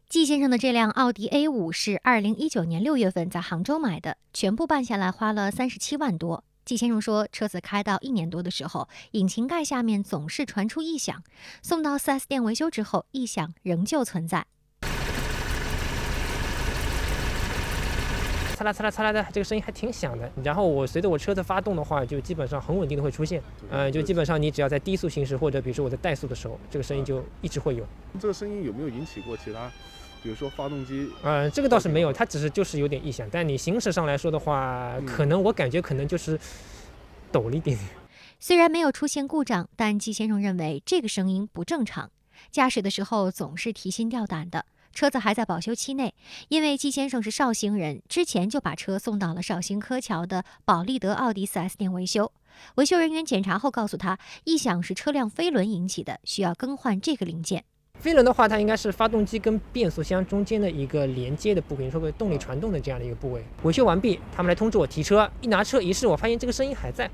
季先生的这辆奥迪 A5是2019年6月份在杭州买的，全部办下来花了37万多。季先生说，车子开到1年多的时候，引擎盖下面总是传出异响，送到 4S 店维修之后，异响仍旧存在。擦啦擦啦擦啦的，这个声音还挺响的。然后我随着我车子发动的话，就基本上很稳定的会出现。就基本上你只要在低速行驶，或者比如说我在怠速的时候，这个声音就一直会有。这个声音有没有引起过其他，比如说发动机？这个倒是没有，它就是有点异响。但你行驶上来说的话，可能我感觉可能就是抖了一点点。虽然没有出现故障，但季先生认为这个声音不正常，驾驶的时候总是提心吊胆的。车子还在保修期内，因为季先生是绍兴人，之前就把车送到了绍兴柯桥的保利德奥迪 4S 店维修。维修人员检查后告诉他，异响是车辆飞轮引起的，需要更换这个零件。飞轮的话，它应该是发动机跟变速箱中间的一个连接的部位，说为动力传动的这样的一个部位。维修完毕，他们来通知我提车，一拿车一试，我发现这个声音还在。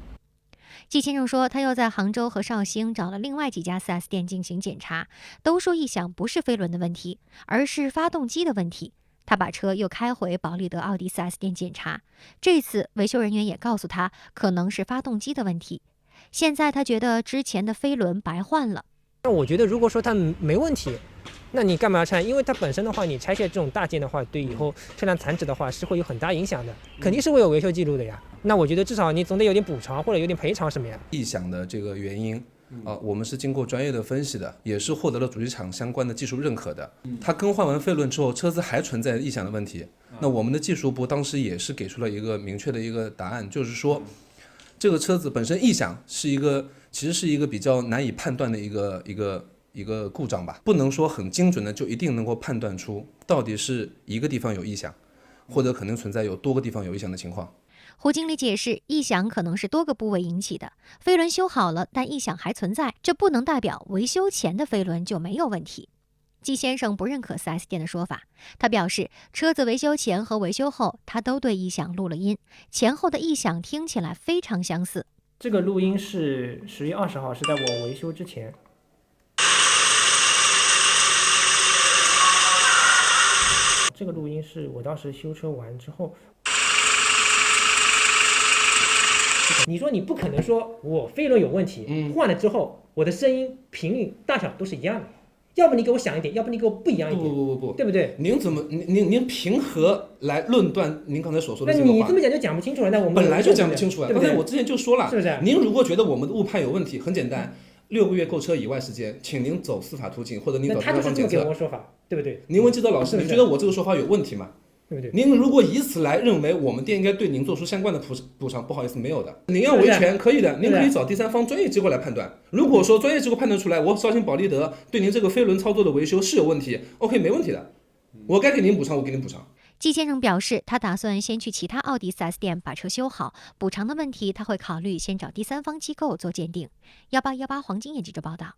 季先生说，他又在杭州和绍兴找了另外几家 4S 店进行检查，都说异响不是飞轮的问题，而是发动机的问题。他把车又开回保利德奥迪 4S 店检查，这次维修人员也告诉他，可能是发动机的问题。现在他觉得之前的飞轮白换了。那我觉得如果说它没问题，那你干嘛要拆？因为它本身的话，你拆卸这种大件的话，对以后车辆残值的话是会有很大影响的，肯定是会有维修记录的呀。那我觉得至少你总得有点补偿或者有点赔偿什么呀。异响的这个原因我们是经过专业的分析的，也是获得了主机厂相关的技术认可的。它更换完飞轮之后，车子还存在异响的问题，那我们的技术部当时也是给出了一个明确的一个答案，就是说这个车子本身异响其实是一个比较难以判断的一个故障吧，不能说很精准的就一定能够判断出到底是一个地方有异响，或者可能存在有多个地方有异响的情况。胡经理解释，异响可能是多个部位引起的，飞轮修好了，但异响还存在，这不能代表维修前的飞轮就没有问题。季先生不认可 4S 店的说法，他表示，车子维修前和维修后，他都对异响录了音，前后的异响听起来非常相似。这个录音是10月20号，是在我维修之前。这个录音是我当时修车完之后。你说你不可能说我飞轮有问题，换了之后我的声音频率大小都是一样的，要不你给我响一点，要不你给我不一样一点，不，对不对？您凭何来论断您刚才所说的这个话？那你这么讲就讲不清楚了。那我们本来就讲不清楚了。刚才我之前就说了，是不是？您如果觉得我们的误判有问题，很简单，6个月购车以外时间，请您走司法途径，或者您走第三方检测。他就是这么给我说法，对不对？您问记者老师，你觉得我这个说法有问题吗？对不对？您如果以此来认为我们店应该对您做出相关的补偿，不好意思，没有的。您要维权可以的，您可以找第三方专业机构来判断。如果说专业机构判断出来，我绍兴保利德对您这个飞轮操作的维修是有问题 ，OK， 没问题的，我该给您补偿，我给您补偿。季先生表示，他打算先去其他奥迪 4S 店把车修好，补偿的问题他会考虑先找第三方机构做鉴定。1818黄金眼记者报道。